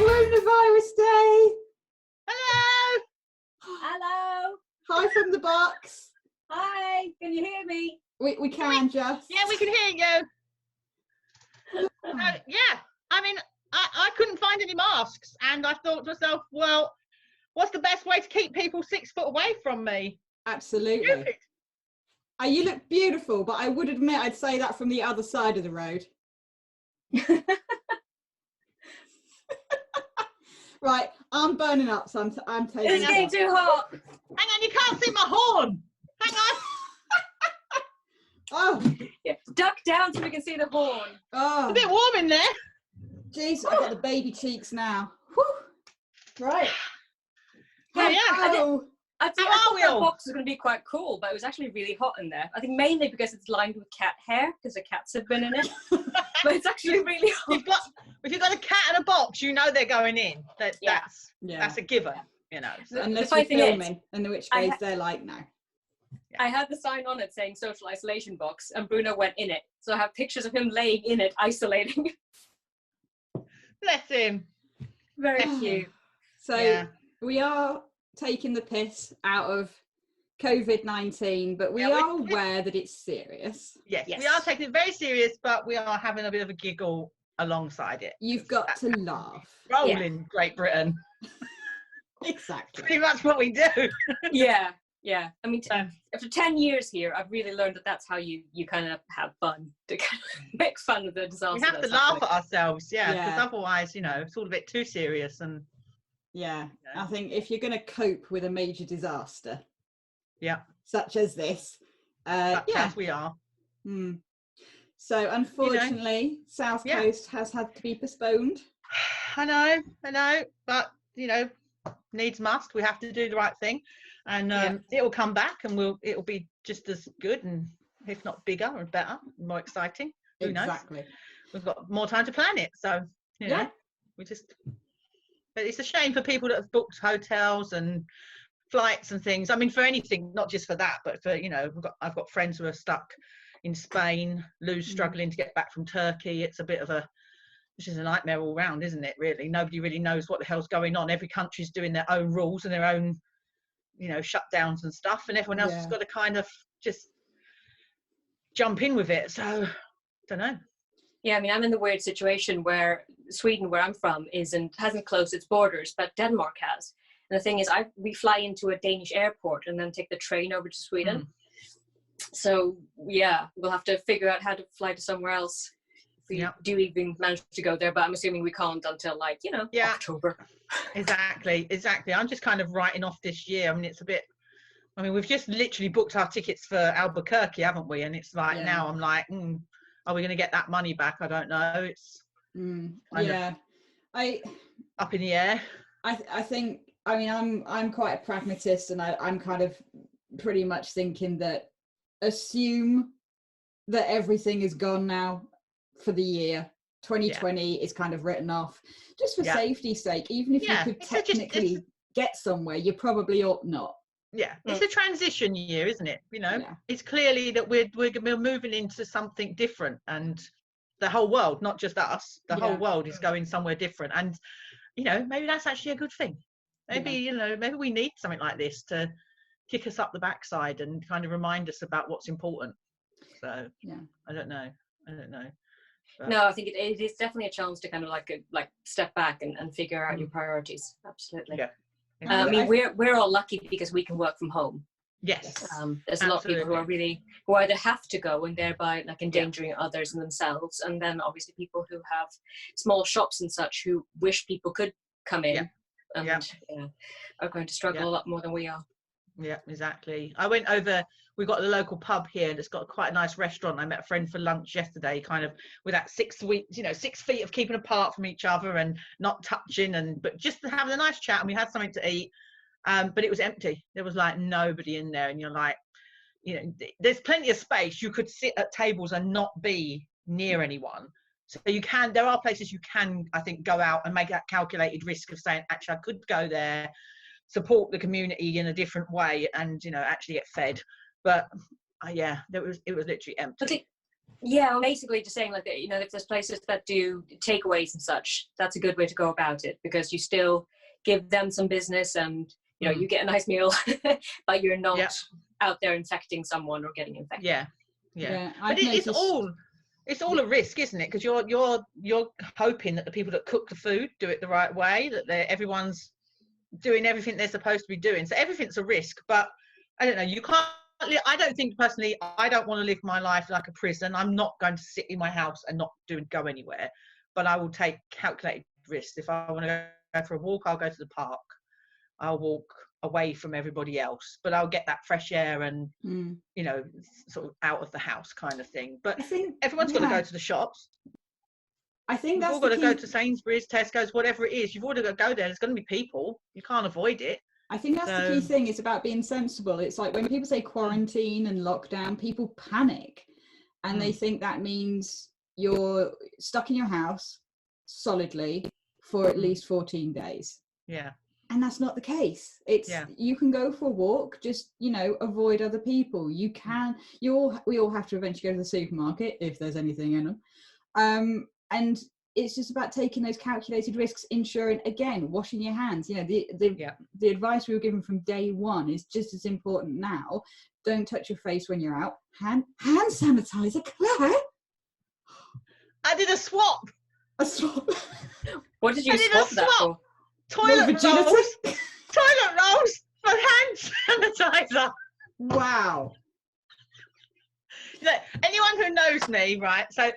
Coronavirus Day. Hello. Hello. Hi from the box. Hi. Can you hear me? We can just. Yeah, we can hear you. Yeah, I mean, I couldn't find any masks, and I thought to myself, well, what's the best way to keep people 6 foot away from me? Absolutely. Stupid. You look beautiful, but I would admit I'd say that from the other side of the road. Right, I'm burning up, so I'm taking. It's getting too hot. Hang on, you can't see my horn. Hang on. Oh, Yeah. Duck down so we can see the horn. It's oh, a bit warm in there. jeez, I got the baby cheeks now. Whew. Right. Oh, yeah. I How thought are we that all? box was going to be quite cool, but it was actually really hot in there. I think mainly because it's lined with cat hair, because the cats have been in it. But it's actually really hot. If you've got a cat in a box, you know they're going in. Yeah. That's a given, you know. So. Unless funny we're thing is, filming, in which case they're like, no. I had the sign on it saying social isolation box, and Bruno went in it. So I have pictures of him laying in it, isolating. Bless him. Very cute. So Yeah. we are taking the piss out of COVID-19, but we are aware that it's serious. Yes, Yes. we are taking it very serious, but we are having a bit of a giggle alongside it. You've got to laugh. Rolling Great Britain. Exactly. Pretty much what we do. Yeah. I mean, after 10 years here, I've really learned that that's how you kind of have fun, to kind of make fun of the disaster. We have to that's laugh happening. at ourselves, because Yeah. otherwise, it's all a bit too serious. And Yeah, I think if you're going to cope with a major disaster, yeah, such as this, as we are. So unfortunately, South Coast has had to be postponed. I know, but needs must. We have to do the right thing, and it will come back, and it'll be just as good, and if not bigger and better, more exciting. Who knows? Exactly. We've got more time to plan it, so we just. But it's a shame for people that have booked hotels and flights and things. I mean, for anything, not just for that, but for I've got friends who are stuck in Spain. Lou's struggling to get back from Turkey. It's which is a nightmare all round, isn't it? Really, nobody really knows what the hell's going on. Every country's doing their own rules and their own, shutdowns and stuff, and everyone else has got to kind of just jump in with it. So, I don't know. Yeah, I mean, I'm in the weird situation where Sweden, where I'm from, hasn't closed its borders, but Denmark has. And the thing is, we fly into a Danish airport and then take the train over to Sweden. So, yeah, we'll have to figure out how to fly to somewhere else if we do even manage to go there. But I'm assuming we can't until, October. Exactly. I'm just kind of writing off this year. I mean, we've just literally booked our tickets for Albuquerque, haven't we? And it's like, now I'm like, are we going to get that money back? I don't know. It's up in the air. I think, I mean, I'm quite a pragmatist, and I'm kind of pretty much thinking that assume that everything is gone now for the year. 2020 is kind of written off, just for safety's sake. Even if you could technically get somewhere, you probably ought not. Yeah, it's a transition year, isn't it? It's clearly that we're moving into something different, and the whole world, not just us, the whole world is going somewhere different. And maybe that's actually a good thing. Maybe maybe we need something like this to kick us up the backside and kind of remind us about what's important. So I don't know. But no, I think it is definitely a chance to kind of like step back and figure out your priorities. Absolutely. Yeah. I mean, we're all lucky because we can work from home. Yes. There's a lot of people who either have to go and thereby endangering others and themselves, and then obviously people who have small shops and such who wish people could come in and are going to struggle a lot more than we are. Yeah, exactly. I went over, we've got a local pub here that's got quite a nice restaurant. I met a friend for lunch yesterday, kind of with that 6 feet of keeping apart from each other and not touching, but just having a nice chat, and we had something to eat. But it was empty. There was like nobody in there, and you're like, there's plenty of space. You could sit at tables and not be near anyone. So there are places you can, I think, go out and make that calculated risk of saying, actually, I could go there, support the community in a different way, and actually get fed. But it was literally empty. Yeah, I'm basically just saying, like, you know, if there's places that do takeaways and such, that's a good way to go about it, because you still give them some business, and you know, you get a nice meal, but you're not out there infecting someone or getting infected. Yeah. I've But noticed, it's all a risk, isn't it? Because you're hoping that the people that cook the food do it the right way, that everyone's doing everything they're supposed to be doing. So everything's a risk. But I don't know. You can't. I don't think personally. I don't want to live my life like a prison. I'm not going to sit in my house and not go anywhere. But I will take calculated risks. If I want to go for a walk, I'll go to the park. I'll walk away from everybody else, but I'll get that fresh air and you know, sort of out of the house kind of thing. But I think everyone's got to go to the shops. I think We've that's all got the to key. go to Sainsbury's, Tesco's, whatever it is. You've all got to go there. There's going to be people. You can't avoid it. I think that's the key thing. It's about being sensible. It's like when people say quarantine and lockdown, people panic, and they think that means you're stuck in your house solidly for at least 14 days. Yeah. And that's not the case. It's you can go for a walk, just, you know, avoid other people. You can, we all have to eventually go to the supermarket if there's anything in them. And it's just about taking those calculated risks, ensuring, again, washing your hands. You know, the advice we were given from day one is just as important now. Don't touch your face when you're out. Hand sanitizer, Claire. I did a swap. A swap. What did you swap that for? Toilet rolls for hand sanitizer. Wow. Anyone who knows me, right? So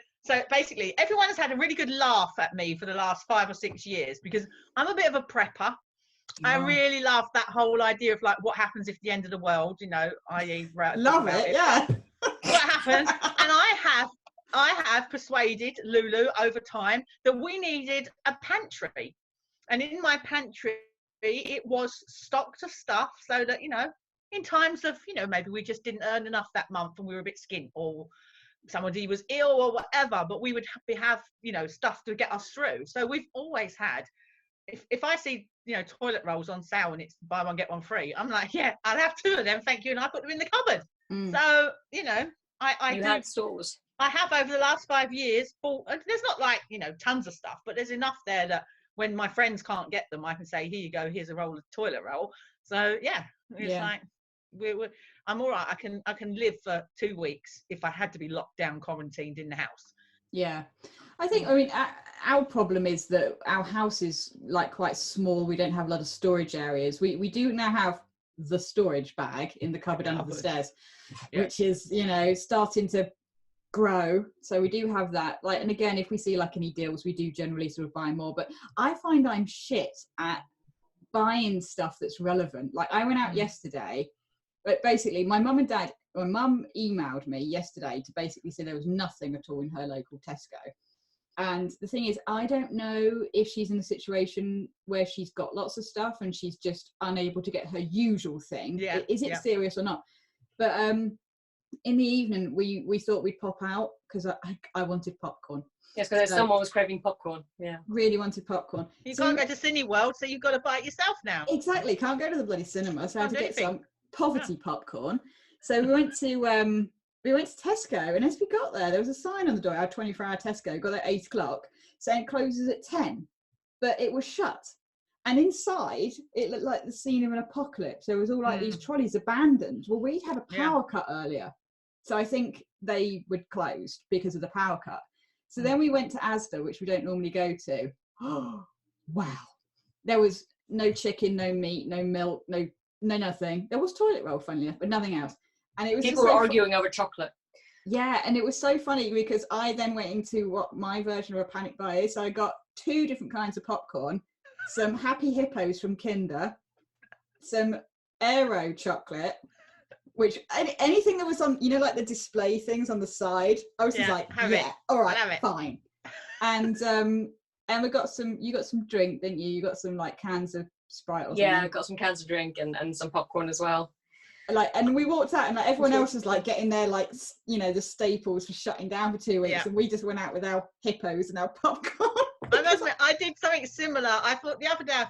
basically, everyone has had a really good laugh at me for the last 5 or 6 years because I'm a bit of a prepper. I really love that whole idea of like what happens if the end of the world, you know, i.e. Love it, yeah. What happens? And I have persuaded Lulu over time that we needed a pantry. And in my pantry, it was stocked of stuff so that, you know, in times of, you know, maybe we just didn't earn enough that month and we were a bit skint, or somebody was ill or whatever, but we would have, you know, stuff to get us through. So we've always had, if I see, you know, toilet rolls on sale and it's buy one, get one free, I'm like, yeah, I'll have 2 of them, thank you. And I put them in the cupboard. So, you know, I do have stores. I have over the last 5 years bought, there's not like, you know, tons of stuff, but there's enough there that when my friends can't get them, I can say, here you go, here's a roll of toilet roll. So yeah, it's like I'm all right. I can live for 2 weeks if I had to be locked down, quarantined in the house. Yeah, I think, I mean, our problem is that our house is like quite small. We don't have a lot of storage areas. We do now have the storage bag in the cupboard under the stairs, which is, you know, starting to grow. So we do have that. Like, and again, if we see like any deals, we do generally sort of buy more. But I find I'm shit at buying stuff that's relevant. Like I went out yesterday, but basically my mum emailed me yesterday to basically say there was nothing at all in her local Tesco. And the thing is, I don't know if she's in a situation where she's got lots of stuff and she's just unable to get her usual thing. Is it serious or not? But in the evening, we thought we'd pop out because I wanted popcorn. Yes, because someone was craving popcorn. Yeah, really wanted popcorn. You can't go to Cineworld, so you've got to buy it yourself now. Exactly, can't go to the bloody cinema, so I had to get some poverty popcorn. So we went to Tesco, and as we got there was a sign on the door. Our 24-hour Tesco, got there at 8 o'clock, saying it closes at 10, but it was shut. And inside, it looked like the scene of an apocalypse. There was all like these trolleys abandoned. Well, we'd had a power cut earlier, so I think they were closed because of the power cut. So then we went to Asda, which we don't normally go to. Oh, wow. There was no chicken, no meat, no milk, no nothing. There was toilet roll, funnily enough, but nothing else. And it was people were arguing over chocolate. Yeah, and it was so funny because I then went into what my version of a panic buy is. So I got 2 different kinds of popcorn, some Happy Hippos from Kinder, some Aero chocolate, which anything that was on, you know, like the display things on the side, I was just like, all right, fine. And we got you got some drink, didn't you? You got some like cans of Sprite or something. Yeah, I got some cans of drink and some popcorn as well. Like, and we walked out and like everyone else was like getting their, like, you know, the staples for shutting down for 2 weeks, and we just went out with our hippos and our popcorn. I must admit, I did something similar. I thought the other day,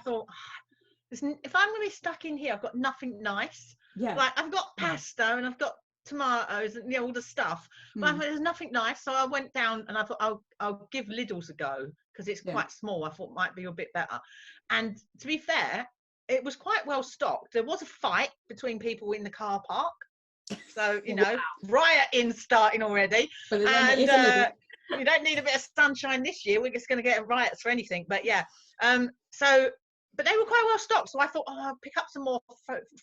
if I'm going to be stuck in here, I've got nothing nice. Yeah. Like I've got pasta and I've got tomatoes, and all the stuff. But I thought there's nothing nice, so I went down and I thought I'll give Lidl's a go because it's quite small. I thought it might be a bit better. And to be fair, it was quite well stocked. There was a fight between people in the car park, so rioting starting already. But And you don't need a bit of sunshine this year. We're just going to get riots for anything. But yeah, but they were quite well stocked. So I thought, I'll pick up some more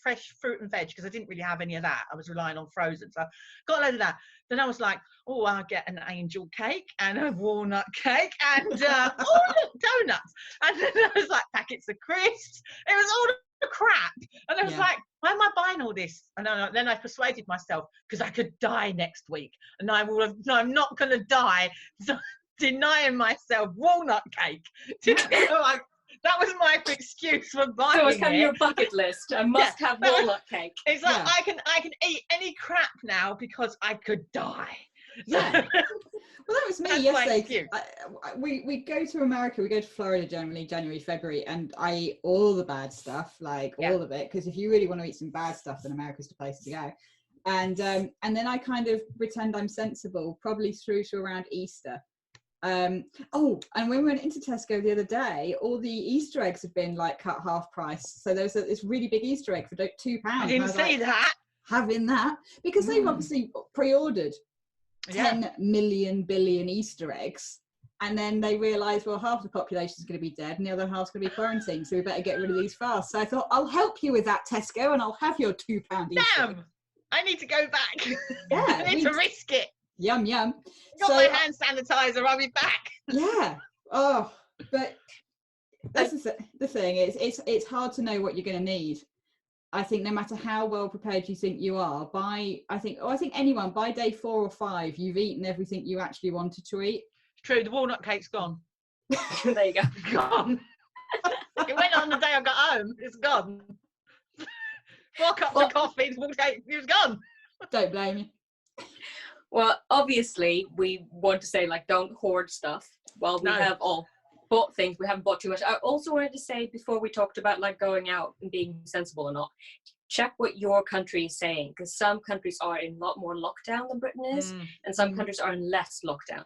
fresh fruit and veg because I didn't really have any of that. I was relying on frozen. So I got a load of that. Then I was like, I'll get an angel cake and a walnut cake and look, donuts. And then I was like, packets of crisps. It was all the crap. And I was like, why am I buying all this? And then I persuaded myself because I could die next week. And I'm not going to die. So denying myself walnut cake. That was my excuse for buying it. So it's kind of your bucket list. I must have walnut cake. It's like I can eat any crap now because I could die. Yeah. Well, that was me yesterday. We go to America. We go to Florida generally January, February, and I eat all the bad stuff, like all of it. Because if you really want to eat some bad stuff, then America's the place to go. And then I kind of pretend I'm sensible, probably through to around Easter. And when we went into Tesco the other day, all the Easter eggs have been like cut half price. So there's this really big Easter egg for £2. I didn't see that. Having that because they've obviously pre-ordered 10 million billion Easter eggs, and then they realise, well, half the population is going to be dead and the other half's going to be quarantined, so we better get rid of these fast. So I thought, I'll help you with that, Tesco, and I'll have your £2 Easter egg. I need to go back. Yeah, I need to risk it. Yum yum. Got my hand sanitizer. I'll be back. Yeah. But that's the thing. It's hard to know what you're going to need. I think no matter how well prepared you think you are, I think anyone by day 4 or 5, you've eaten everything you actually wanted to eat. True. The walnut cake's gone. There you go. Gone. It went on the day I got home. It's gone. 4 cups of coffee. It was gone. Don't blame me. Well, obviously, we want to say, like, don't hoard stuff. Well, we have all bought things. We haven't bought too much. I also wanted to say, before we talked about, like, going out and being sensible or not, check what your country is saying, because some countries are in a lot more lockdown than Britain is, and some countries are in less lockdown.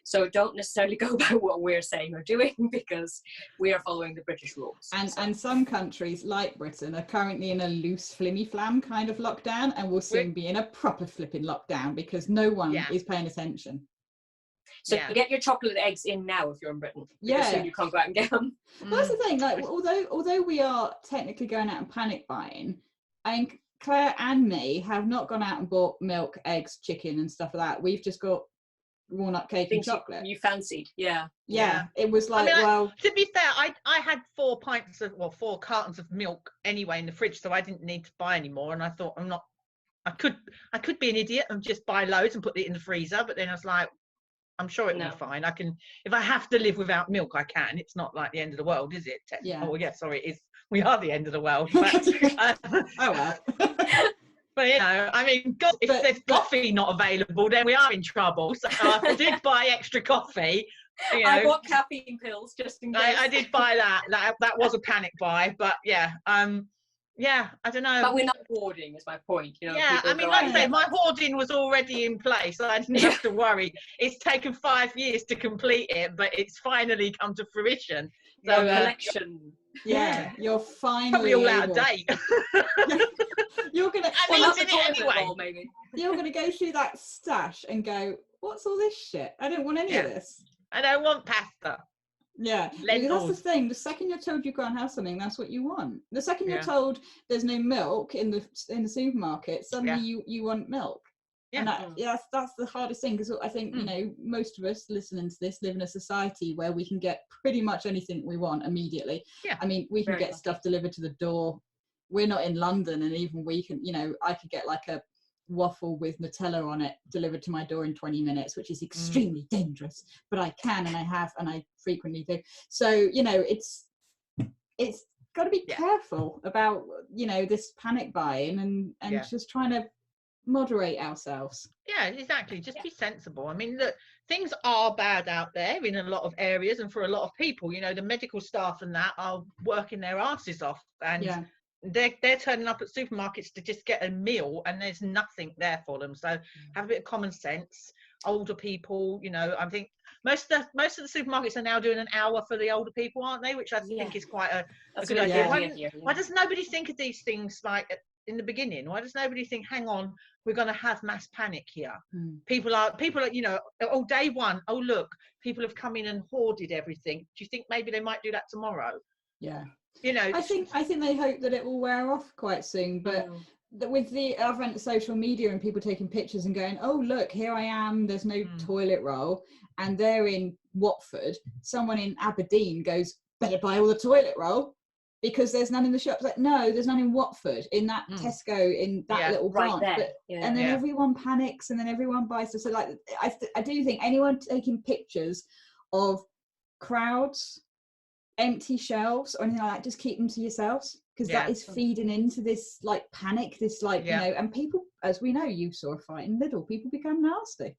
So don't necessarily go by what we're saying or doing, because we are following the British rules. And some countries, like Britain, are currently in a loose flimmy-flam kind of lockdown, and will soon be in a proper flipping lockdown because no one is paying attention. So get your chocolate eggs in now if you're in Britain. Soon you can't go out and get them. Well, that's the thing. Like, although we are technically going out and panic buying, I think Claire and me have not gone out and bought milk, eggs, chicken and stuff like that. We've just got walnut cake and chocolate. You fancied, yeah. It was like, to be fair, I had 4 cartons of milk anyway in the fridge, so I didn't need to buy any more. And I thought, I could be an idiot and just buy loads and put it in the freezer. But then I was like, I'm sure it'll be fine. I can, if I have to live without milk, I can. It's not like the end of the world, is it? Yeah. Oh, yeah, sorry, it is. We are the end of the world. But, oh well. But I mean, God, if there's coffee not available, then we are in trouble. So I did buy extra coffee. I bought caffeine pills just in case. I did buy that. That was a panic buy, but I don't know. But we're not hoarding, is my point. Yeah, I mean, like I say, my hoarding was already in place. So I didn't have to worry. It's taken 5 years to complete it, but it's finally come to fruition. So collection. Yeah, you're finally probably all out of date. You're gonna. I needed it anyway. Maybe. You're gonna go through that stash and go, "What's all this shit? I don't want any of this. I don't want pasta." Yeah, because that's the thing. The second you're told you can't have something, that's what you want. The second you're told there's no milk in the supermarket, suddenly you want milk. Yeah. And that's the hardest thing, because I think most of us listening to this live in a society where we can get pretty much anything we want immediately. Yeah. I mean, we can get stuff delivered to the door. We're not in London, and even we can, I could get like a waffle with Nutella on it delivered to my door in 20 minutes, which is extremely dangerous, but I can, and I have, and I frequently do. So it's got to be careful about this panic buying and just trying to moderate ourselves. Yeah, exactly. Just be sensible. I mean, look, things are bad out there in a lot of areas, and for a lot of people, the medical staff and that are working their asses off, and they're turning up at supermarkets to just get a meal, and there's nothing there for them. So have a bit of common sense. Older people, you know, I think most of the supermarkets are now doing an hour for the older people, aren't they? Which I think is quite a good idea. Why does nobody think of these things like in the beginning? Why does nobody think, hang on, we're going to have mass panic here? People are, you know, oh, day one, oh look, people have come in and hoarded everything. Do you think maybe they might do that tomorrow? Yeah. You know, I think they hope that it will wear off quite soon, but with the advent of social media and people taking pictures and going, oh look, here I am, there's no toilet roll, and they're in Watford, someone in Aberdeen goes, better buy all the toilet roll because there's none in the shops. Like, no, there's none in Watford, in that Tesco, in that little branch. And then everyone panics, and then everyone buys stuff. So like, I do think anyone taking pictures of crowds, empty shelves or anything like that, just keep them to yourselves, because that is feeding into this like panic, this like you know, and people, as we know, you saw a fight in Lidl, people become nasty.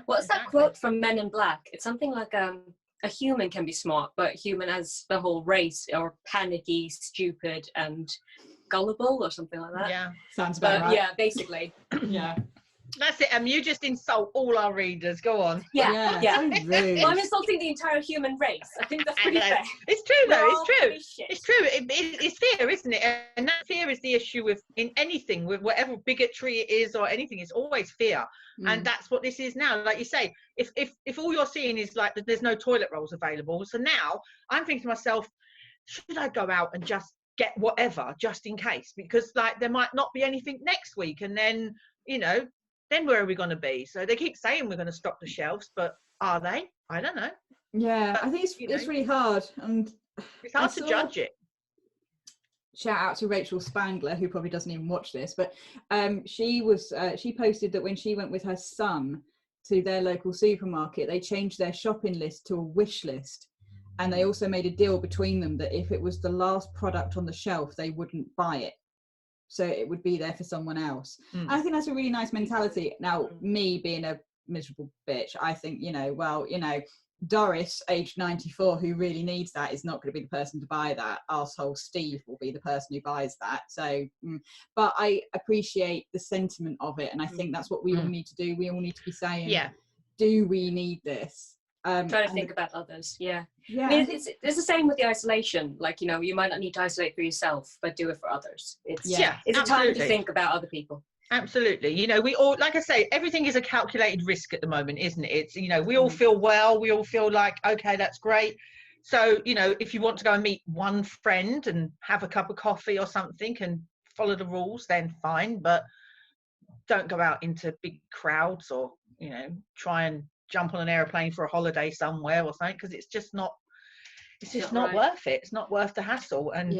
What's that quote from Men in Black? It's something like a human can be smart, but human as the whole race are panicky, stupid and gullible or something like that. Sounds about right. Yeah, basically. That's it. You just insult all our readers. Go on. So rude. Well, I'm insulting the entire human race. I think that's pretty fair. It's true, though. It's true. It's fear, isn't it? And that fear is the issue with in anything, with whatever bigotry it is or anything. It's always fear, and that's what this is now. Like you say, if all you're seeing is like that, there's no toilet rolls available. So now I'm thinking to myself, should I go out and just get whatever just in case? Because like there might not be anything next week, and then you know. Then where are we going to be? So they keep saying we're going to stock the shelves, but are they? I don't know. Yeah, I think it's really hard, and it's hard to judge it. Shout out to Rachel Spangler, who probably doesn't even watch this, but she posted that when she went with her son to their local supermarket, they changed their shopping list to a wish list, and they also made a deal between them that if it was the last product on the shelf, they wouldn't buy it. So it would be there for someone else. I think that's a really nice mentality. Now, me being a miserable bitch, I think, you know, well, you know, Doris, aged 94, who really needs that, is not going to be the person to buy that. Arsehole Steve will be the person who buys that. So, but I appreciate the sentiment of it. And I think that's what we all need to do. We all need to be saying, do we need this? Try to think about others. I mean, it's the same with the isolation. Like, you know, you might not need to isolate for yourself, but do it for others. It's a time to think about other people. Absolutely. You know, we all, like I say, everything is a calculated risk at the moment, isn't it? It's, you know, we all feel well, we all feel like, okay, that's great. So, you know, if you want to go and meet one friend and have a cup of coffee or something and follow the rules, then fine, but don't go out into big crowds or, you know, try and jump on an airplane for a holiday somewhere or something, because it's just not worth it. It's not worth the hassle. And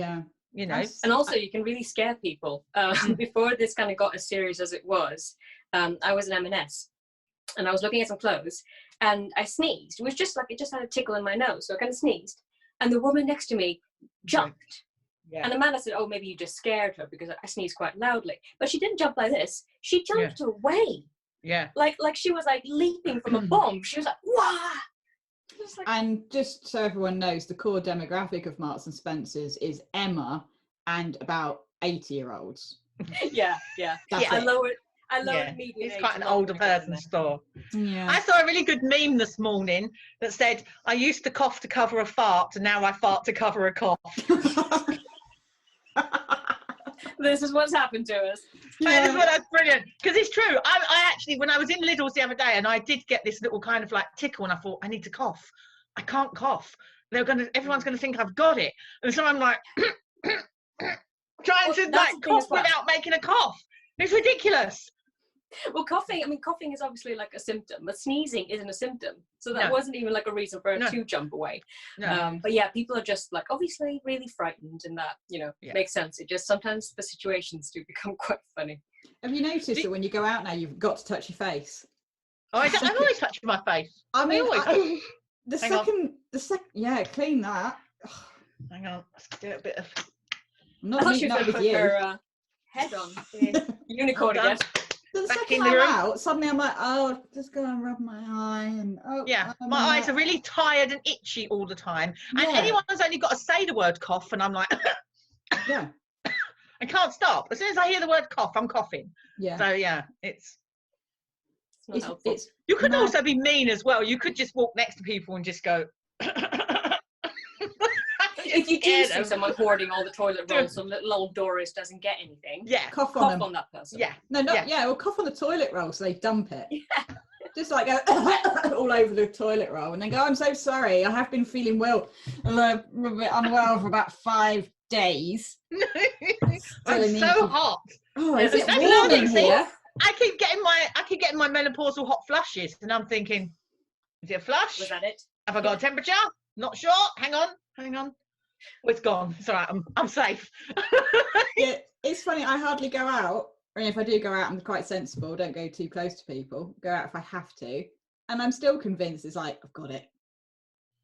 you know, and also you can really scare people. Before this kind of got as serious as it was, I was in M&S and I was looking at some clothes and I sneezed. It was just like, it just had a tickle in my nose, so I kind of sneezed, and the woman next to me jumped. And Amanda said, oh, maybe you just scared her because I sneezed quite loudly. But she didn't jump like this. She jumped away. Like she was like leaping from a bomb. She was like, wah! Like... And just so everyone knows, the core demographic of Marks and Spencer's is Emma and about 80-year-olds. I lowered median. It's quite an older person store. I saw a really good meme this morning that said, I used to cough to cover a fart, and now I fart to cover a cough. This is what's happened to us. That's brilliant, because it's true. I actually, when I was in Lidl's the other day, and I did get this little kind of like tickle, and I thought, I need to cough. I can't cough. Everyone's gonna think I've got it, and so I'm like trying to like cough without making a cough. It's ridiculous. Well, coughing is obviously like a symptom, but sneezing isn't a symptom. So that wasn't even like a reason for her to jump away. But yeah, people are just like obviously really frightened, and that, you know, makes sense. It just sometimes the situations do become quite funny. Have you noticed that when you go out now, you've got to touch your face? Oh, I'm always touching my face. I mean, clean that. Hang on, let's do a bit of... I'm not meeting up with you. Her head on the unicorn again. The back second in the I'm room. out, suddenly I'm like, oh, just go and rub my eye, and Yeah, my eyes are really tired and itchy all the time. And Yeah. anyone's only got to say the word cough, and I'm like, yeah, I can't stop. As soon as I hear the word cough, I'm coughing. yeah. So yeah, it's. It's not helpful. It's You could mad. also be mean as well. You could just walk next to people and just go. If you do Scared see them. someone hoarding all the toilet rolls so little old Doris doesn't get anything, Yeah, cough on cough them. on that person. yeah, No, not yeah. or cough on the toilet roll so they dump it. Just like go all over the toilet roll, and then go, I'm so sorry, I have been feeling well, a bit unwell for about 5 days. I'm in the so incub- hot. Oh, is That's it another warm in thing. here? I keep getting my menopausal hot flushes, and I'm thinking, is it a flush? Was that it? Have I got a temperature? Not sure. Hang on. Oh, it's gone. It's all right. I'm safe. Yeah, it's funny. I hardly go out, and if I do go out, I'm quite sensible. Don't go too close to people. Go out if I have to, and I'm still convinced it's like I've got it.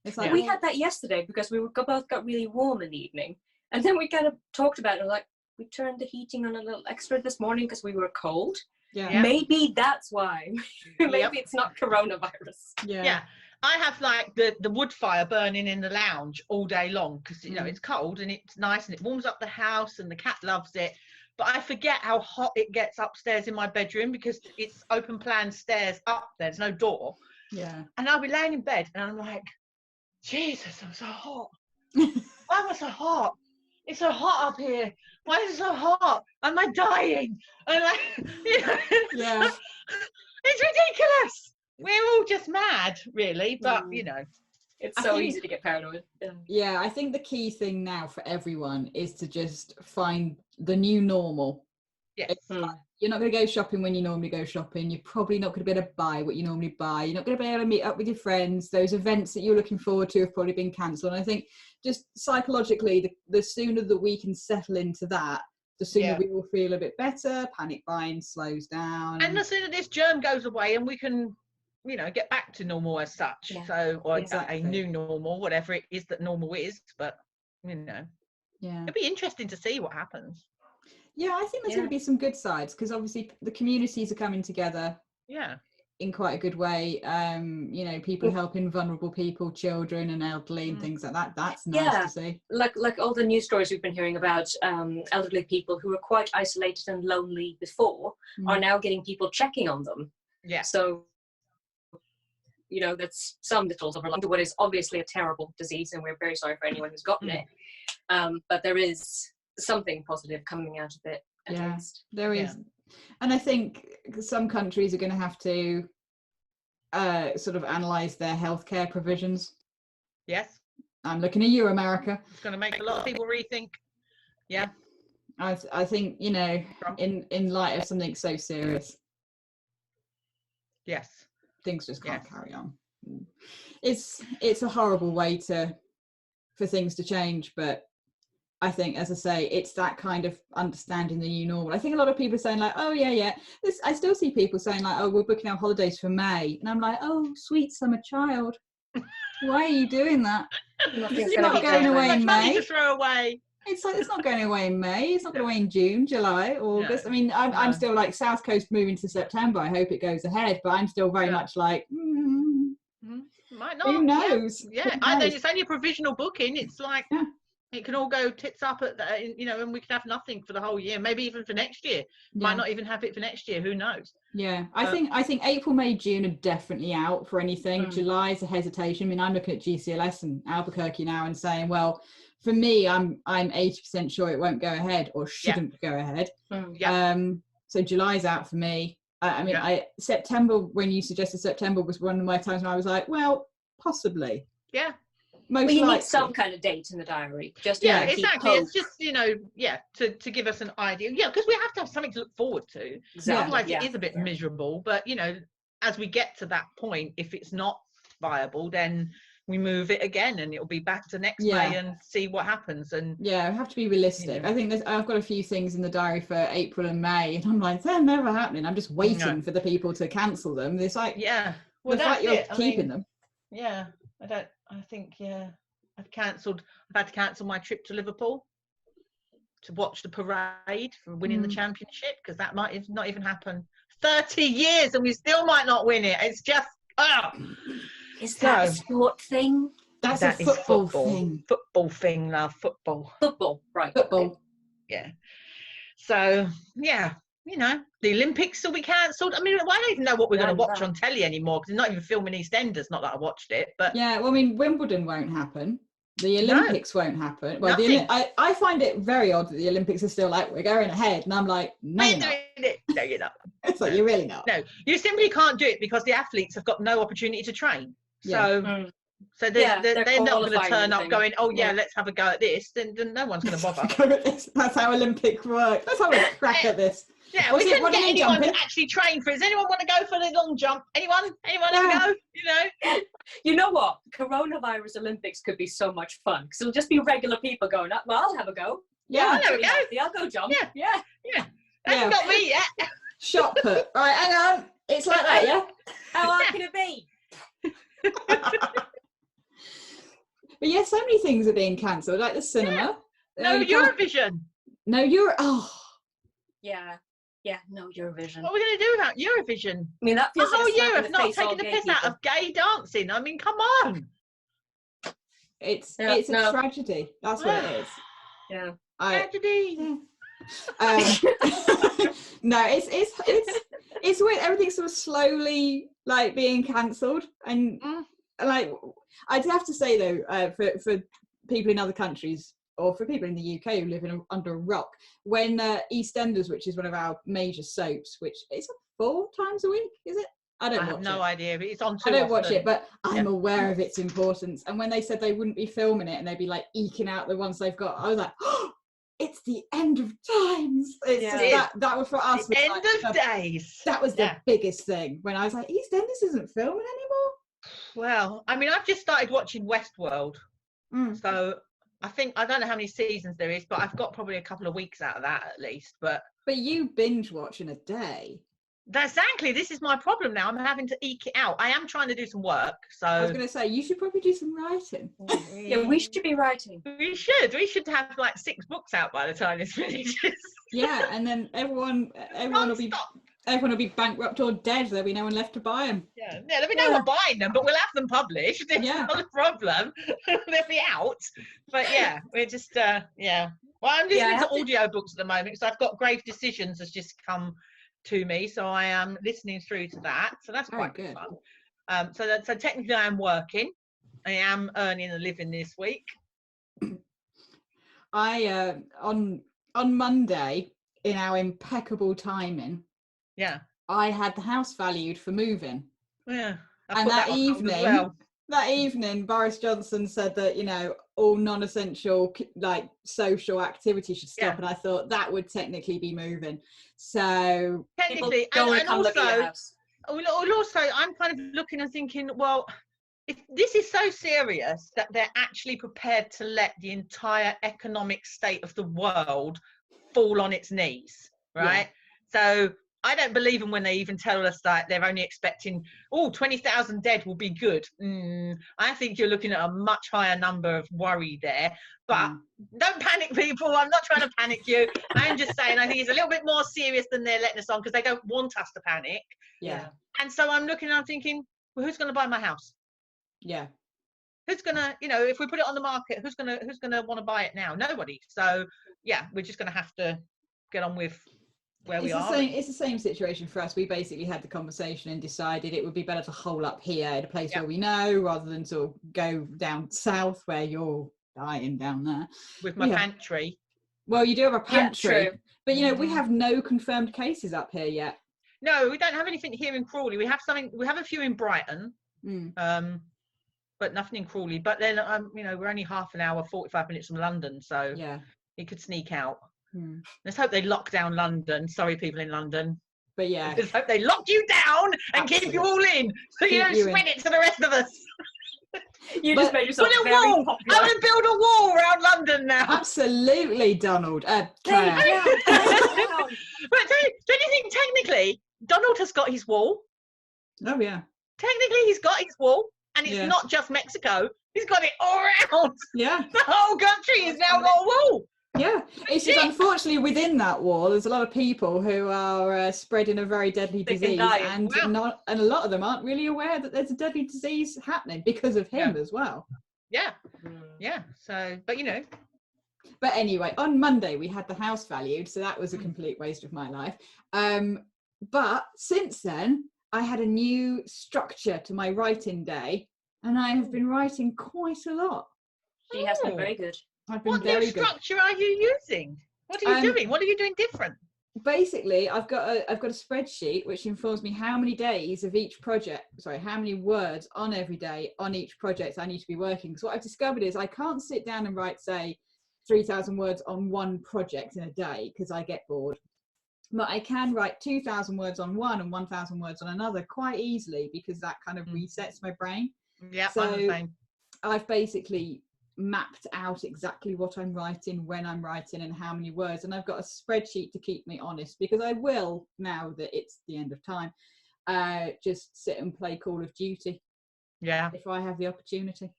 It's like We had that yesterday because we both got really warm in the evening, and then we kind of talked about it. Like, we turned the heating on a little extra this morning because we were cold. yeah, Maybe that's why. Maybe Yep. it's not coronavirus. Yeah. I have like the wood fire burning in the lounge all day long because Mm. it's cold and it's nice and it warms up the house and the cat loves it. But I forget how hot it gets upstairs in my bedroom because it's open plan stairs up there. There's no door. yeah. And I'll be laying in bed and I'm like, Jesus, I'm so hot. Why am I so hot? It's so hot up here. Why is it so hot? Am I dying? And like, Yeah. it's ridiculous. We're all just mad, really. But It's I so think- easy to get paranoid. Yeah. Yeah, I think the key thing now for everyone is to just find the new normal. yes, You're not going to go shopping when you normally go shopping. You're probably not going to be able to buy what you normally buy. You're not going to be able to meet up with your friends. Those events that you're looking forward to have probably been cancelled. And I think just psychologically, the sooner that we can settle into that, the sooner Yeah. we will feel a bit better. Panic buying slows down. and the sooner this germ goes away and we can, get back to normal as such. Yeah. So, or Exactly. a new normal, whatever it is that normal is. But yeah. it'd be interesting to see what happens. Yeah, I think there's Yeah. going to be some good sides because obviously the communities are coming together Yeah, in quite a good way. People helping vulnerable people, children and elderly and Mm. things like that. That's nice Yeah. to see. Like all the news stories we've been hearing about elderly people who were quite isolated and lonely before are now getting people checking on them. yeah, So, that's some little silver lining to what is obviously a terrible disease, and we're very sorry for anyone who's gotten it. But there is something positive coming out of it, at Yeah. least. There is, and I think some countries are going to have to sort of analyze their healthcare provisions. yes. I'm looking at you, America. It's going to make a lot of people rethink. Yeah, I think in light of something so serious, yes. things just can't Yes. carry on. It's a horrible way for things to change, but I think, as I say, it's that kind of understanding the new normal. I think a lot of people are saying like, oh yeah. I still see people saying like, oh, we're booking our holidays for May, and I'm like, oh, sweet summer child, why are you doing that? Nothing's You're gonna not be going better. away in Much money May. to throw away. It's like it's not going away in May. It's not going away in June, July, August. No. I mean, I'm No. still like South Coast moving to September. I hope it goes ahead, but I'm still very Yeah. much like, Might not. who knows? Yeah. Who And then knows? it's only a provisional booking. It's like Yeah. it can all go tits up at that, and we could have nothing for the whole year. Maybe even for next year. Yeah. Might not even have it for next year. Who knows? Yeah, I think April, May, June are definitely out for anything. Mm. July is a hesitation. I mean, I'm looking at GCLS and Albuquerque now and saying, well, for me, I'm 80% sure it won't go ahead or shouldn't go ahead. Yeah. So July's out for me. I mean, Yeah. September, when you suggested September, was one of my times when I was like, well, possibly. Yeah. Most But you likely. need some kind of date in the diary, just Yeah, to keep exactly. hope. It's just, to give us an idea. Yeah, because we have to have something to look forward to. Exactly, Otherwise, yeah. it is a bit miserable. But, as we get to that point, if it's not viable, then we move it again and it'll be back to next Yeah. May and see what happens. And Yeah, I have to be realistic. Yeah. I think I've got a few things in the diary for April and May, and I'm like, they're never happening. I'm just waiting No. for the people to cancel them. It's like, yeah, well, the fact that's you're it. keeping them. Yeah, I've had to cancel my trip to Liverpool to watch the parade for winning the championship because that might not even happen 30 years and we still might not win it. It's just, Is that a So- sport thing? That's that a is football thing. Football thing, love, football. Football, right? Football. Yeah. So, yeah, you know, the Olympics will be cancelled. I mean, I don't even know what we're going to Yeah, watch no. on telly anymore because they're not even filming EastEnders. Not that I watched it, but Yeah, well, I mean, Wimbledon won't happen. The No. Olympics won't happen. Well, Nothing. I find it very odd that the Olympics are still like, we're going ahead. And I'm like, no, we're you're not. doing it. No, you're not. It's like, you're really not. No, you simply can't do it because the athletes have got no opportunity to train. Yeah. So, Mm. so Yeah, they're they're not going to qualifying turn and up things. going, oh, yeah, Yeah. let's have a go at this. Then no one's going to bother. That's how Olympic work. That's how we crack at this. Yeah, What's we it- couldn't what get are you anyone to jumping? actually train for it. Does anyone want to go for the long jump? Anyone? Anyone have Yeah. a go? You know? You know what? Coronavirus Olympics could be so much fun because it'll just be regular people going up. Well, I'll have a go. Yeah. there we go. I'll go jump. Yeah. Yeah. Hasn't got me yet. Shot put. All right, hang on. It's like that, yeah? How hard can it be? But yeah, so many things are being cancelled, like the cinema. No You can't- Eurovision. No, you're. Oh, Yeah. Yeah. No Eurovision. What are we going to do about Eurovision? I mean, that The feels whole like a slap year in of the not face all taking the gay piss out people. of gay dancing. I mean, come on. it's Yeah, a no. tragedy. That's what it is. Yeah. Tragedy. No, it's weird. Everything's sort of slowly like being cancelled, and Mm. like I'd have to say though, for people in other countries or for people in the UK who live under a rock, when EastEnders, which is one of our major soaps, which is 4 times a week, is it? I don't I have watch no it. idea, but it's on too I don't watch often. it, but I'm Yeah. aware of its importance. And when they said they wouldn't be filming it and they'd be like eking out the ones they've got, I was like, oh, it's the end of times. It's Yeah. just It is. that was for us. The was end like of days. that was the Yeah. biggest thing when I was like, EastEnders isn't filming anymore. Well, I mean, I've just started watching Westworld. Mm. So I don't know how many seasons there is, but I've got probably a couple of weeks out of that at least. But But you binge watch in a day. exactly, this is my problem now. I'm having to eke it out. I am trying to do some work. I was So going to say, you should probably do some writing. Yeah, we should be writing. we should have like 6 books out by the time this finishes. Yeah, and then everyone will be bankrupt or dead. There'll be no one left to buy them. Yeah, there'll be no one buying them, but we'll have them published. It's Yeah. not a problem. They'll be out. But yeah, we're just yeah. Well, I'm listening I to have to- audiobooks at the moment because I've got Grave Decisions has just come to me, so I am listening through to that. So that's Very quite good. fun. So technically I am working. I am earning a living this week. I on Monday, in our impeccable timing, Yeah. I had the house valued for moving. Yeah. And put that on hold as evening, well. That evening, Boris Johnson said that, all non-essential like social activity should stop. Yeah. And I thought that would technically be moving. So People Technically, don't want to and come look at your also, house. also, I'm kind of looking and thinking, well, if this is so serious that they're actually prepared to let the entire economic state of the world fall on its knees, right? So I don't believe them when they even tell us that they're only expecting, 20,000 dead will be good. I think you're looking at a much higher number of worry there. But don't panic, people. I'm not trying to panic you. I'm just saying I think it's a little bit more serious than they're letting us on because they don't want us to panic. yeah. And so I'm looking and I'm thinking, well, who's going to buy my house? Yeah. Who's going to, if we put it on the market, who's going to want to buy it now? Nobody. So yeah, we're just going to have to get on with where we are. It's the same situation for us. We basically had the conversation and decided it would be better to hole up here at a place Yeah. where we know, rather than sort of go down south where you're dying down there. With my Yeah. pantry. Well, you do have a pantry, true. but we have no confirmed cases up here yet. No, we don't have anything here in Crawley. We have a few in Brighton, but nothing in Crawley. But then, we're only half an hour, 45 minutes from London, so Yeah. it could sneak out. Mm. Let's hope they lock down London. Sorry, people in London. But yeah, Let's hope they lock you down and keep you all in, so you Keep don't you in. spread it to the rest of us. You But- just made yourself Put a very wall. popular. I'm going to build a wall around London now. absolutely, Donald. Hey, Claire. yeah, down. But don't you think technically Donald has got his wall? Oh yeah, Technically, he's got his wall, and it's Yeah. not just Mexico. He's got it all around. yeah. The whole country has now got a wall. Yeah, it's just unfortunately within that wall, there's a lot of people who are spreading a very deadly Sick and disease, dying. and Wow. a lot of them aren't really aware that there's a deadly disease happening because of him Yeah. as well. Yeah, yeah. So, but But anyway, on Monday we had the house valued, so that was a Mm. complete waste of my life. But since then, I had a new structure to my writing day, and I have been writing quite a lot. She has been Oh. very good. I've been what new very good. structure are you using? What are you doing? What are you doing different? Basically, I've got a spreadsheet which informs me how many days of each project, how many words on every day on each project I need to be working. Because what I've discovered is I can't sit down and write, say, 3,000 words on one project in a day because I get bored. But I can write 2,000 words on one and 1,000 words on another quite easily, because that kind of resets my brain. Yeah, So I'm the same. I've basically mapped out exactly what I'm writing, when I'm writing, and how many words, and I've got a spreadsheet to keep me honest, because I will, now that it's the end of time, just sit and play Call of Duty Yeah, if I have the opportunity.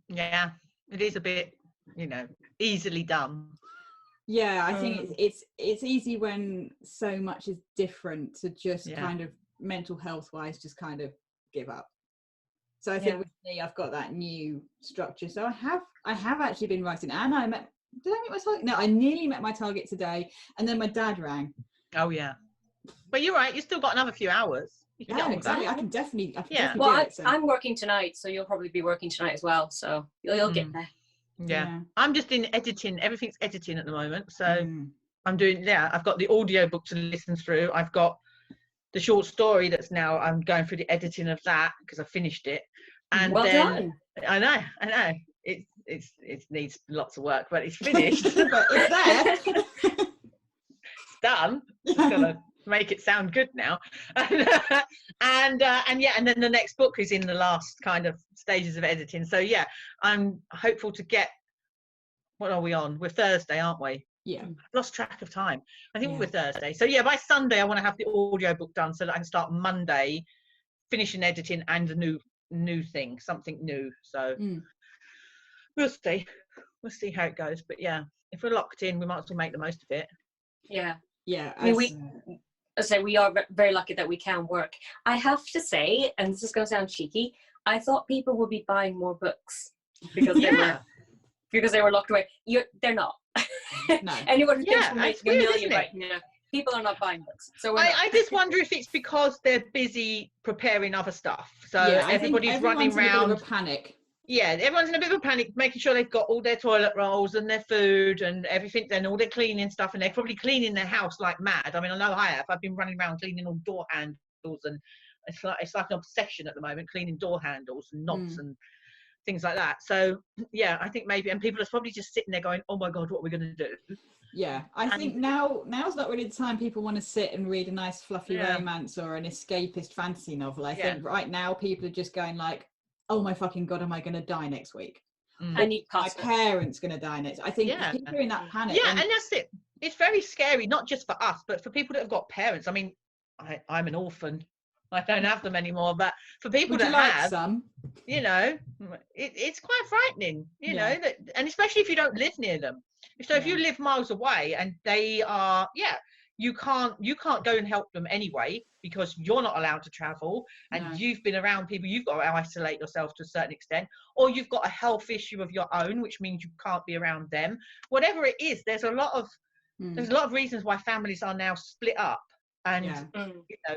yeah. It is a bit, easily done. Yeah, I think it's easy when so much is different to just kind of mental health wise just kind of give up. So I think with me, I've got that new structure. So I have actually been writing, and did I meet my target? No, I nearly met my target today, and then my dad rang. Oh yeah, but you're right. You still got another few hours. You can get on with exactly. that. I can definitely Well, do it. So. I'm working tonight, so you'll probably be working tonight as well. So you'll get there. Yeah. I'm just in editing. Everything's editing at the moment. So I'm doing, I've got the audio book to listen through. I've got the short story that's now, I'm going through the editing of that because I finished it. And well done. I know. It needs lots of work, but it's finished. But it's there. It's done. Just gotta make it sound good now. And then the next book is in the last kind of stages of editing. So yeah, I'm hopeful to get, what are we on? We're Thursday, aren't we? Yeah. I've lost track of time. I think we're Thursday. So yeah, by Sunday I want to have the audio book done so that I can start Monday finishing editing and a new thing, something new. So we'll see how it goes. But yeah, if we're locked in, we might as well make the most of it. Yeah. I mean, we are very lucky that we can work. I have to say, and this is going to sound cheeky, I thought people would be buying more books because they were locked away. They're not. No. Anyone who thinks we're making weird, $1 million right now, people are not buying books. So I just wonder if it's because they're busy preparing other stuff. So everybody's running around. In a bit of a panic. Yeah, everyone's in a bit of a panic, making sure they've got all their toilet rolls and their food and everything, and all their cleaning stuff, and they're probably cleaning their house like mad. I mean, I know I have. I've been running around cleaning all door handles, and it's like an obsession at the moment, cleaning door handles and knobs and things like that. So yeah, I think maybe, and people are probably just sitting there going, oh my God, what are we going to do? Yeah, I think now's not really the time people want to sit and read a nice fluffy romance or an escapist fantasy novel. I think right now people are just going like, oh my fucking God, am I going to die next week? I need pasta. My parents going to die next. I think people are in that panic. Yeah, and that's it. It's very scary, not just for us, but for people that have got parents. I mean, I'm an orphan. I don't have them anymore, but for people that have some, it's quite frightening, you know, that, and especially if you don't live near them. So if you live miles away and they are, you can't go and help them anyway because you're not allowed to travel and you've been around people, you've got to isolate yourself to a certain extent, or you've got a health issue of your own, which means you can't be around them. Whatever it is, there's a lot of reasons why families are now split up, and you know,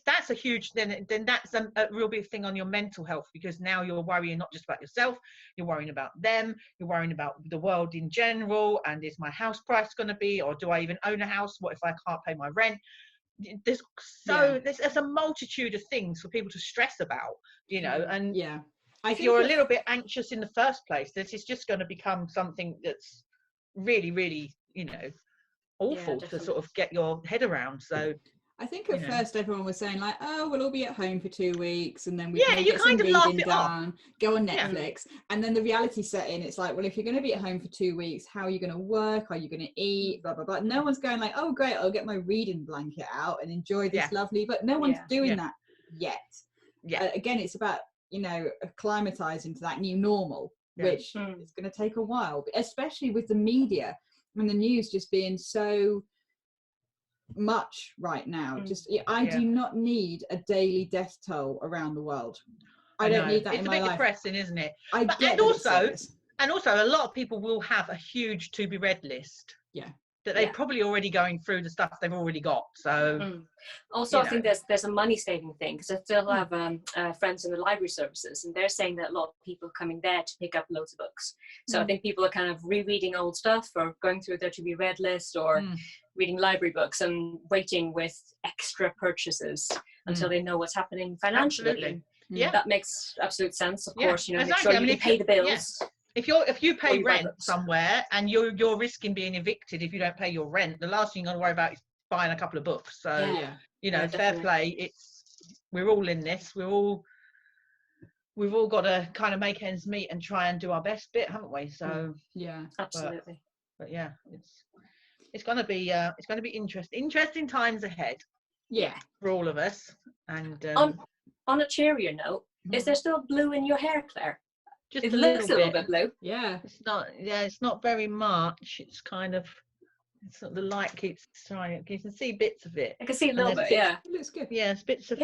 that's a huge, then that's a real big thing on your mental health, because now you're worrying not just about yourself, you're worrying about them, you're worrying about the world in general, and is my house price going to be, or do I even own a house, what if I can't pay my rent? There's a multitude of things for people to stress about, you know, and if you're a little bit anxious in the first place, this is just going to become something that's really, really, you know, awful to sort of get your head around. So I think at first everyone was saying like, oh, we'll all be at home for 2 weeks and then we can you get kind some of laugh reading it off. done, go on Netflix. And then the reality set in. It's like, well, if you're going to be at home for 2 weeks, how are you going to work? Are you going to eat? Blah, blah, blah. No one's going like, oh, great, I'll get my reading blanket out and enjoy this lovely, but no one's doing that yet. Again, it's about, you know, acclimatizing to that new normal, which is going to take a while, especially with the media. and the news just being so much right now. Just I do not need a daily death toll around the world. I don't need that in my life. It's a bit depressing, isn't it? And also a lot of people will have a huge to be read list. Yeah. That they're probably already going through the stuff they've already got. So also, I think there's a money saving thing, because I still have friends in the library services, and they're saying that a lot of people are coming there to pick up loads of books. So I think people are kind of rereading old stuff, or going through their to be read list, or reading library books and waiting with extra purchases until they know what's happening financially. Absolutely. Yeah, that makes absolute sense. Of course, make sure you can pay the bills. If you pay rent somewhere and you're risking being evicted if you don't pay your rent, the last thing you're going to worry about is buying a couple of books. So fair play. We're all in this. We've all got to kind of make ends meet and try and do our best bit, haven't we? So yeah, absolutely. But yeah, it's going to be interesting times ahead. Yeah, for all of us. And on a cheerier note, is there still blue in your hair, Claire? Just it looks a little bit blue. Yeah. It's not very much. It's kind of, the light keeps shining. You can see bits of it. I can see a little bit, yeah. It looks good. Yeah, it's bits of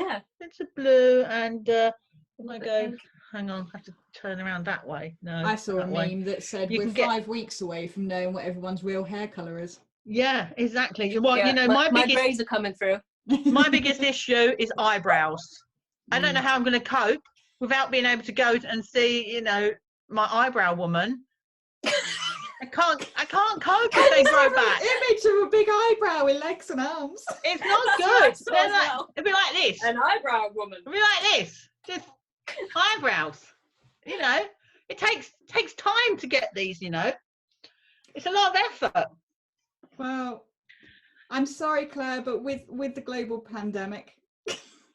blue, and hang on, I have to turn around that way. No, I saw a meme that said we're 5 weeks away from knowing what everyone's real hair colour is. Yeah, exactly. Well, my braids are coming through. My biggest issue is eyebrows. I don't know how I'm going to cope without being able to go and see, my eyebrow woman. I can't cope if they grow back. Image of a big eyebrow with legs and arms. It's not good. It'll be like this. An eyebrow woman. It'll be like this. Just eyebrows. It takes time to get these. It's a lot of effort. Well, I'm sorry, Claire, but with the global pandemic,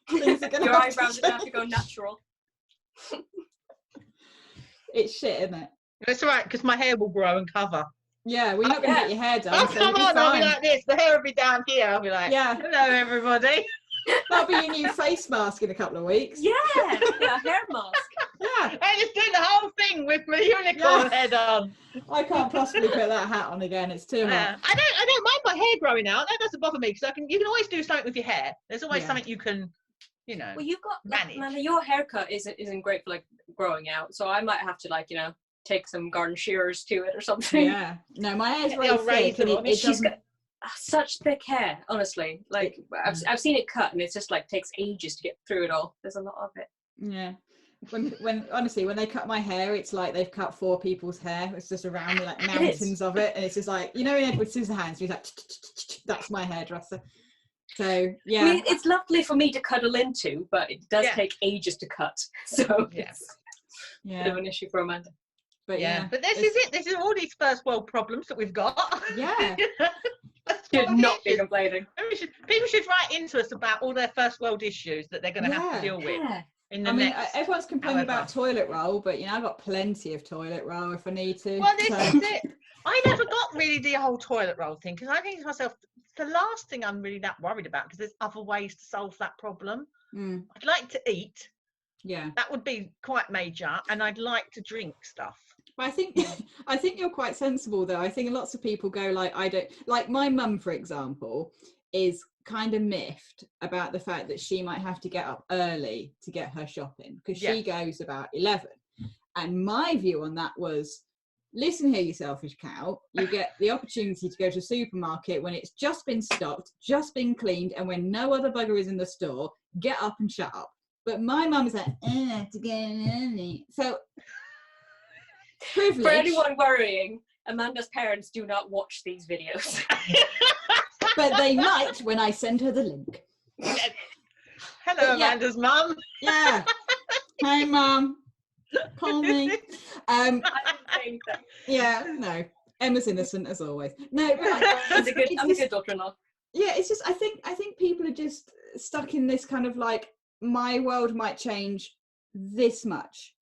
things are your eyebrows are going to have to go natural. It's shit, isn't it? It's all right, because my hair will grow and cover. Yeah, we're not going to get your hair done. Oh, come on, I'll be like this. The hair will be down here. I'll be like, hello, everybody. That'll be your new face mask in a couple of weeks. Yeah, hair mask. Yeah. I just do the whole thing with my unicorn head on. I can't possibly put that hat on again. It's too hot. I don't mind my hair growing out. That doesn't bother me, because you can always do something with your hair. There's always something you can, Well, you've got manage. Your haircut isn't great for growing out, so I might have to take some garden shears to it or something. Yeah. No, my hair's very thick. And she's got such thick hair, honestly. I've seen it cut, and it's just takes ages to get through it all. There's a lot of it. Yeah. When honestly, when they cut my hair, it's like they've cut 4 people's hair. It's just around me, mountains of it, and it's just in Edward Scissorhands, he's like, that's my hairdresser. So yeah, I mean, it's lovely for me to cuddle into, but it does take ages to cut. So it's a bit of an issue for Amanda. But but this is it. This is all these first world problems that we've got. Yeah. Should not be complaining. People should write into us about all their first world issues that they're going to have to deal with. Everyone's complaining about toilet roll, but I've got plenty of toilet roll if I need to. Well, this is it. I never got really the whole toilet roll thing, because I think to myself, the last thing I'm really that worried about, because there's other ways to solve that problem. I'd like to eat. Yeah, that would be quite major, and I'd like to drink stuff. But I think you're quite sensible, though. I think lots of people go I don't like. My mum, for example, is kind of miffed about the fact that she might have to get up early to get her shopping, because she goes about 11. And my view on that was, listen here, you selfish cow. You get the opportunity to go to a supermarket when it's just been stocked, just been cleaned, and when no other bugger is in the store. Get up and shut up. But my mum is like, to get early. So privilege. For anyone worrying, Amanda's parents do not watch these videos. But they might when I send her the link. Hello, Amanda's mum. Yeah. Hey, mum. Call me. Yeah, no. Emma's innocent as always. No, but I'm a good daughter-in-law. Yeah, it's just I think people are just stuck in this kind of my world might change this much,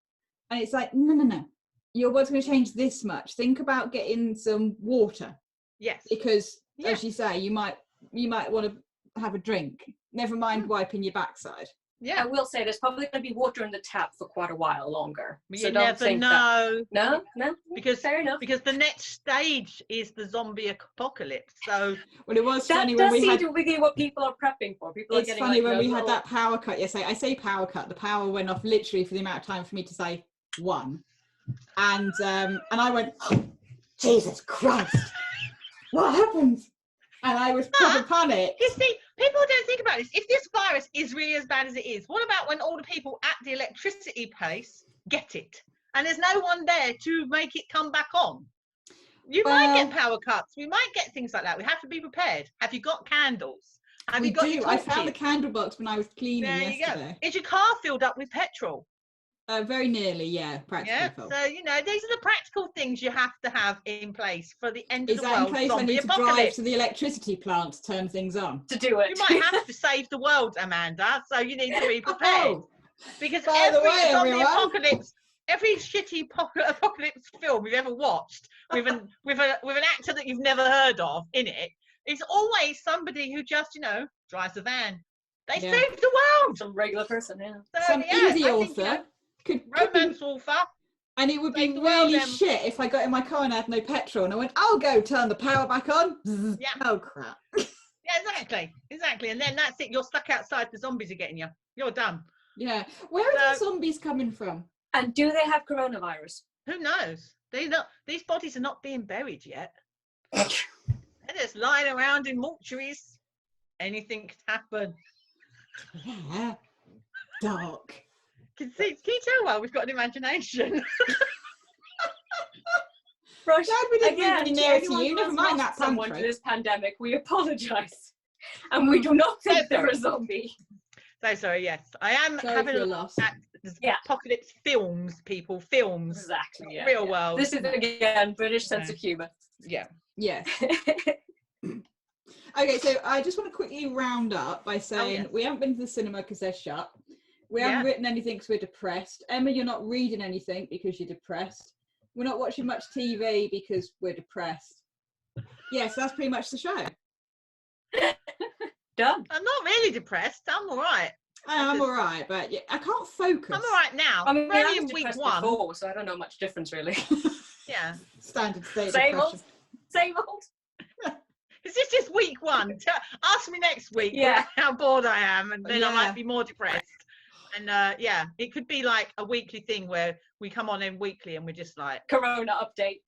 and it's no. Your world's going to change this much. Think about getting some water. Yes. Because as you say, you might want to have a drink. Never mind wiping your backside. Yeah. I will say there's probably going to be water in the tap for quite a while longer. But So you don't never think know. that. No, Because fair enough. because the next stage is the zombie apocalypse. So Well, it was That funny when does we seem had. to be what people are prepping for. People are It's getting funny like, when we had little- that power cut yesterday. I say power cut. The power went off literally for the amount of time for me to say one, and I went, oh, Jesus Christ, what happened? And I was proper panicked. you see, people don't think about this. If this virus is really as bad as it is, what about when all the people at the electricity place get it, and there's no one there to make it come back on? You might get power cuts. We might get things like that. We have to be prepared. Have you got candles? Have We you got do. your I found the torches? candle box when I was cleaning There you go. yesterday. Is your car filled up with petrol? Very nearly, yeah, practically Yeah. full. So these are the practical things you have to have in place for the end of Is the that in world case I zombie need to drive apocalypse. to the electricity plant to turn things on? to do it. You might have to save the world, Amanda. So you need to be prepared. Oh, Because by the every way, zombie everyone. apocalypse, every shitty apocalypse film you've ever watched with an actor that you've never heard of in it, is always somebody who just drives a van. They Yeah. saved the world. Some regular person, yeah. So, some yeah, I indie think, author could be, romance author. and it would be save the world, really Em. shit if I got in my car and I had no petrol and I went, I'll go turn the power back on. Zzz. Yeah. Oh crap. Yeah, exactly. And then that's it. You're stuck outside. The zombies are getting you. You're done. Yeah. Where are these So- zombies coming from? And do they have coronavirus? Who knows? These bodies are not being buried yet. They're just lying around in mortuaries. Anything could happen. Yeah. Dark. Can you tell? Well, we've got an imagination. Rush, Glad we didn't again, move any to nearer to anyone you. who Never has mind lost that someone to pantry. this pandemic, we apologise. And we do not think they're a zombie. So sorry. Yes, I am Sorry having for a your look loss. at Yeah. apocalypse films. People, films, Exactly. Yeah, real yeah. world. This is again British sense Okay. of humour. Yeah. Yes. Okay, so I just want to quickly round up by saying yes. we haven't been to the cinema because they're shut. We Yeah. haven't written anything because we're depressed. Emma, you're not reading anything because you're depressed. We're not watching much TV because we're depressed. Yes, that's pretty much the show. Done. I'm not really depressed. I'm all right. I'm just- all right, but yeah, I can't focus. I'm all right now. I mean, We're I only was in week depressed one. before, so I don't know much difference really. Yeah. Standard state Same depression. old. Same old. Is this just week one? Ask me next week Yeah. how bored I am, and then I Yeah. might be more depressed. And yeah, it could be like a weekly thing where we come on in weekly and we're just like, Corona update.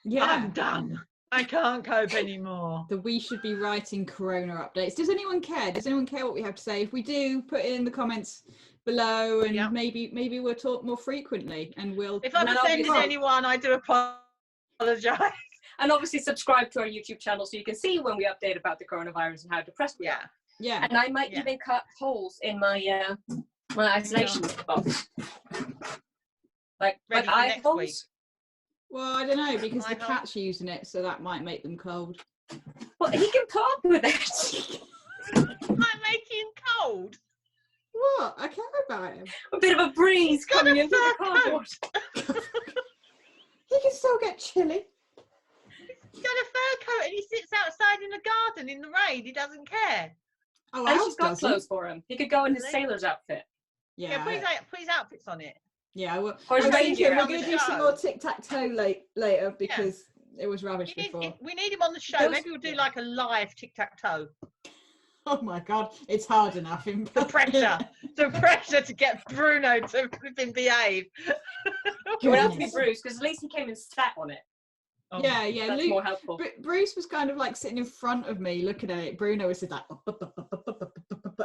Yeah. I'm done. I can't cope anymore. That we should be writing Corona updates. Does anyone care? Does anyone care what we have to say? If we do, put it in the comments below, and Yeah. maybe we'll talk more frequently, and we'll. If I've And offended obviously- anyone, I do apologize. And obviously subscribe to our YouTube channel so you can see when we update about the coronavirus and how depressed we Yeah. are. Yeah. And I might Yeah. even cut holes in my my isolation box. Like Ready for eye next holes. week. Well, I don't know because the I hope- cat's using it, so that might make them cold. Well, he can put up with it. Might make him cold. What? I care about him. A bit of a breeze got coming a into the fur cardboard. He can still get chilly. He's got a fur coat and he sits outside in the garden in the rain. He doesn't care. Oh, And Alf she's got doesn't. clothes for him. He could go in his Really? sailor's outfit. Yeah. Yeah, put his outfits on it. Yeah. Well, Or his I'm thinking reindeer we're on going the to do some show. more tic-tac-toe later because it was rubbish before. We need him on the show. Those- Maybe we'll do yeah. like a live tic-tac-toe. Oh my God, it's hard enough. The pressure. The pressure to get Bruno to flipping behave. It would have to be Goodness. Bruce because at least he came and sat on it. Oh, Yeah, yeah. That's Luke, more helpful. Bruce was kind of like sitting in front of me looking at it. Bruno was just like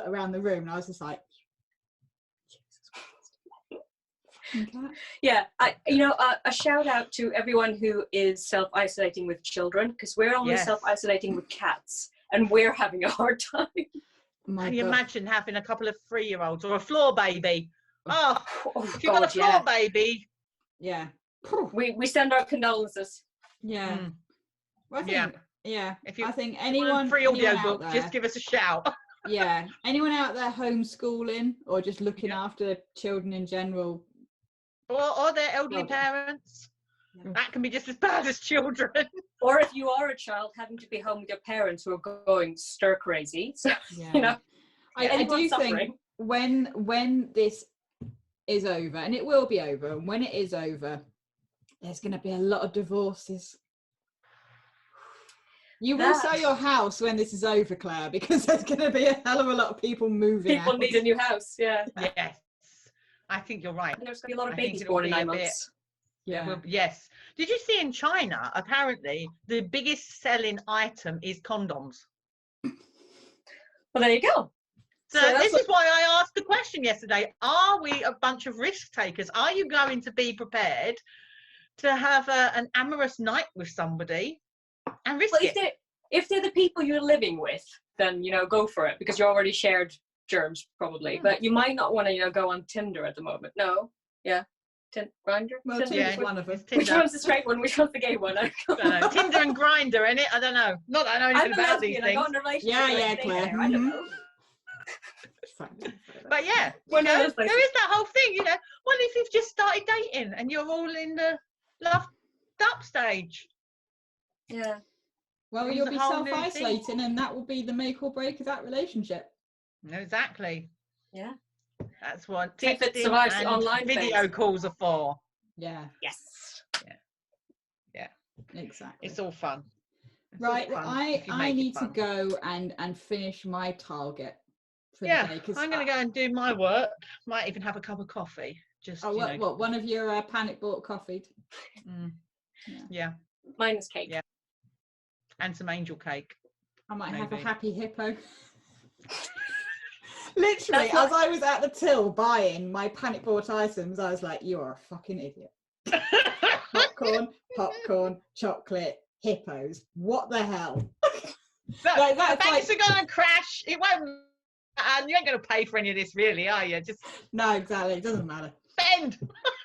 around the room, and I was just like, Jesus Christ. Yeah, a shout out to everyone who is self-isolating with children because we're only Yes. self-isolating with cats and we're having a hard time. My Can you God. imagine having a couple of 3-year-olds or a floor baby? Oh, Oh, if you've got a floor yeah. baby. Yeah. We send our condolences. Yeah. Mm. Well, I Yeah. think, yeah. If you I think want a anyone, free audio anyone out book, there, just give us a shout. yeah, anyone out there homeschooling or just looking Yeah. after children in general. Or their elderly Well done. parents. Yeah. That can be just as bad as children. Or if you are a child having to be home with your parents who are going stir crazy. So, Yeah. you know, I anyone do suffering. think when this is over, and it will be over, and when it is over, there's going to be a lot of divorces. You will sell your house when this is over, Claire, because there's going to be a hell of a lot of people moving. People need a new house. Yeah. Yes, I think you're right. And there's going to be a lot of I think babies it'll born in be a 9 months. Yeah. Yes. Did you see in China, apparently, the biggest selling item is condoms? Well, there you go. So this is why I asked the question yesterday. Are we a bunch of risk takers? Are you going to be prepared to have an amorous night with somebody and risk it? If they're the people you're living with, then, you know, go for it, because you already shared germs probably. But you might not want to, you know, go on Tinder at the moment. No. Yeah. Grindr? Well, Tinder? Tinder's one of them. Which one's the straight one? Which one's the gay one? I don't know. Tinder and Grindr, innit? I don't know. Not that I know anything about these things. I got in a relationship. Yeah, Claire. I don't know. But yeah, Well, you know, there is that whole thing, you know. What if you've just started dating and you're all in the loved up stage? Yeah. Well, It's you'll a be whole new self-isolating, and that will be the make or break of that relationship. Exactly. Yeah. That's what See if it texting survives the and online video phase. calls are for. Yeah. Yes. Exactly. It's all fun. It's Right. all Well, fun if you I make it need to fun. go and finish my target for Yeah, the day. I'm going to go and do my work. Might even have a cup of coffee. Just Oh, you what, know. one of your panic bought coffee? Yeah, Mine is cake. Yeah. And some angel cake. I might have a Maybe. happy hippo. Literally, as I was at the till buying my panic bought items, I was like, "You are a fucking idiot." popcorn, chocolate, hippos. What the hell? Like, that's the banks like- are going to crash. It won't. And you ain't going to pay for any of this, really, are you? Just No, exactly. It doesn't matter. spend.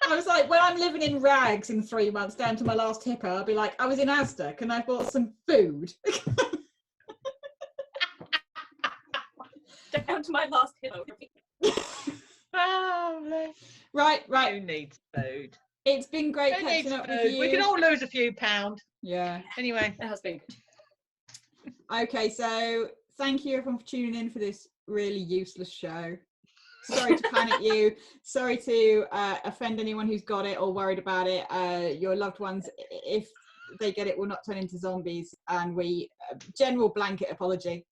I was like, when I'm living in rags in 3 months down to my last hippo, I'll be like, I was in Asda. Can I bought some food? Down to my last hippo. Oh, bless. Right. Who needs food? It's been great Who needs catching up with food? you. We can all lose a few pound. Yeah. Anyway. It has been good. Okay, so thank you everyone for tuning in for this really useless show. Sorry to panic you. Sorry to offend anyone who's got it or worried about it. Your loved ones, if they get it, will not turn into zombies. And we general blanket apology.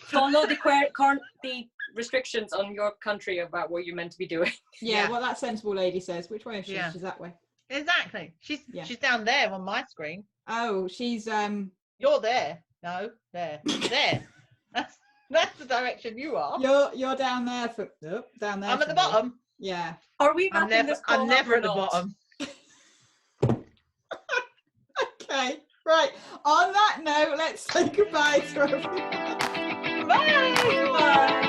Follow the restrictions on your country about what you're meant to be doing. Yeah, Yeah. what that sensible lady says. Which way is she? Yeah. She's that way. Exactly. She's down there on my screen. Oh, she's You're there. No, there. There. That's the direction you are. you're down there for down there. I'm at for the me. bottom. Yeah. Are we I'm wrapping never this call I'm up never or at the not? bottom. Okay. Right. On that note, let's say goodbye to everyone. Bye. Bye.